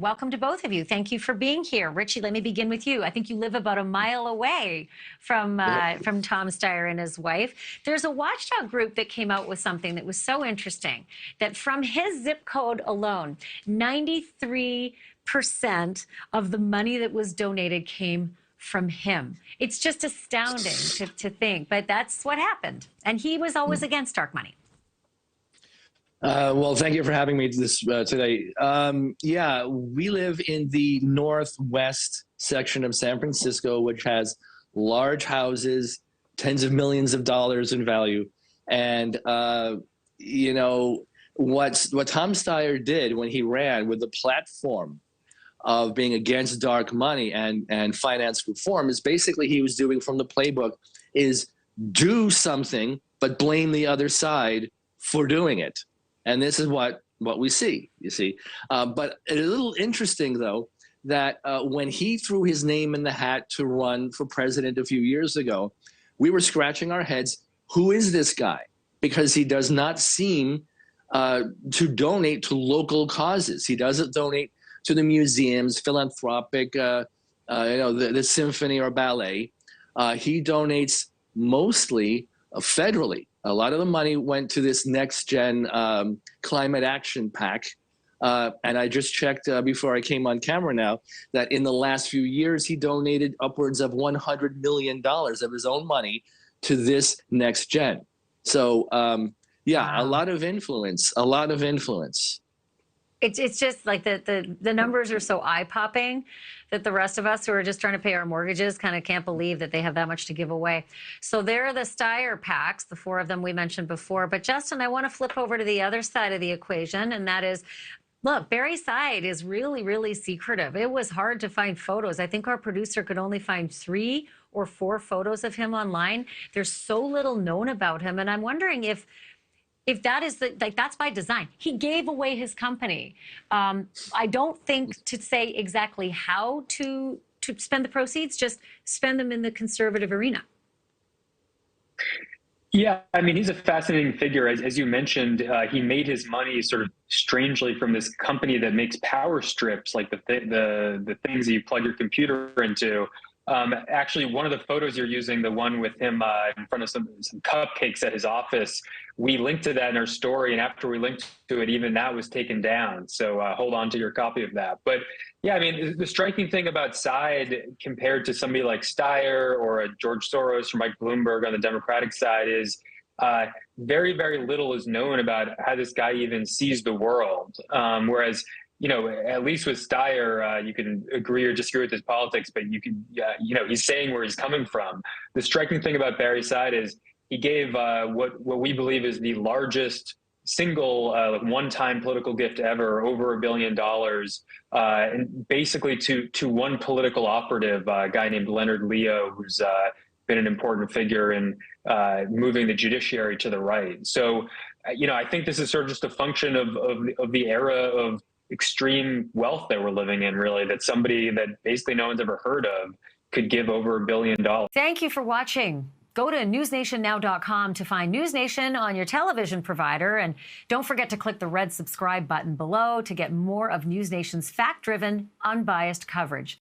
Welcome to both of you. Thank you for being here. Richie, let me begin with you. I think you live about a mile away from Tom Steyer and his wife. There's a watchdog group that came out with something that was so interesting, that from his zip code alone, 93% of the money that was donated came from him. It's just astounding to think, but that's what happened. And he was always against dark money. Well, thank you for having me today. Yeah, we live in the northwest section of San Francisco, which has large houses, tens of millions of dollars in value. And, you know, what Tom Steyer did when he ran with the platform of being against dark money and finance reform is basically he was doing from the playbook is do something, but blame the other side for doing it. And this is what we see, you see. But a little interesting, though, that when he threw his name in the hat to run for president a few years ago, we were scratching our heads. Who is this guy? Because he does not seem to donate to local causes. He doesn't donate to the museums, philanthropic, the symphony or ballet. He donates mostly federally. A lot of the money went to this next-gen climate action PAC. And I just checked before I came on camera now that in the last few years, he donated upwards of $100 million of his own money to this next gen. So, yeah, wow. A lot of influence, a lot of influence. It's just like the numbers are so eye-popping that the rest of us who are just trying to pay our mortgages kind of can't believe that they have that much to give away. So there are the Steyer PACs, the four of them we mentioned before. But Justin, I want to flip over to the other side of the equation, and that is, look, Barre Seid is really, really secretive. It was hard to find photos. I think our producer could only find 3 or 4 photos of him online. There's so little known about him, and I'm wondering if that is that's by design. He gave away his company. I don't think to say exactly how to spend the proceeds, just spend them in the conservative arena. Yeah, I mean, he's a fascinating figure. As you mentioned, he made his money sort of strangely from this company that makes power strips, like the things that you plug your computer into. Actually, one of the photos you're using, the one with him in front of some cupcakes at his office, we linked to that in our story. And after we linked to it, even that was taken down. So hold on to your copy of that. But yeah, I mean, the striking thing about Seid compared to somebody like Steyer or a George Soros or Mike Bloomberg on the Democratic side is very, very little is known about how this guy even sees the world. Whereas, you know, at least with Steyer, you can agree or disagree with his politics, but you can, you know, he's saying where he's coming from. The striking thing about Barre Seid is he gave what we believe is the largest single one-time political gift ever, over $1 billion, and basically to one political operative, a guy named Leonard Leo, who's been an important figure in moving the judiciary to the right. So, you know, I think this is sort of just a function of the era of extreme wealth that we're living in, really, that somebody that basically no one's ever heard of could give over $1 billion. Thank you for watching. Go to newsnationnow.com to find NewsNation on your television provider. And don't forget to click the red subscribe button below to get more of NewsNation's fact-driven, unbiased coverage.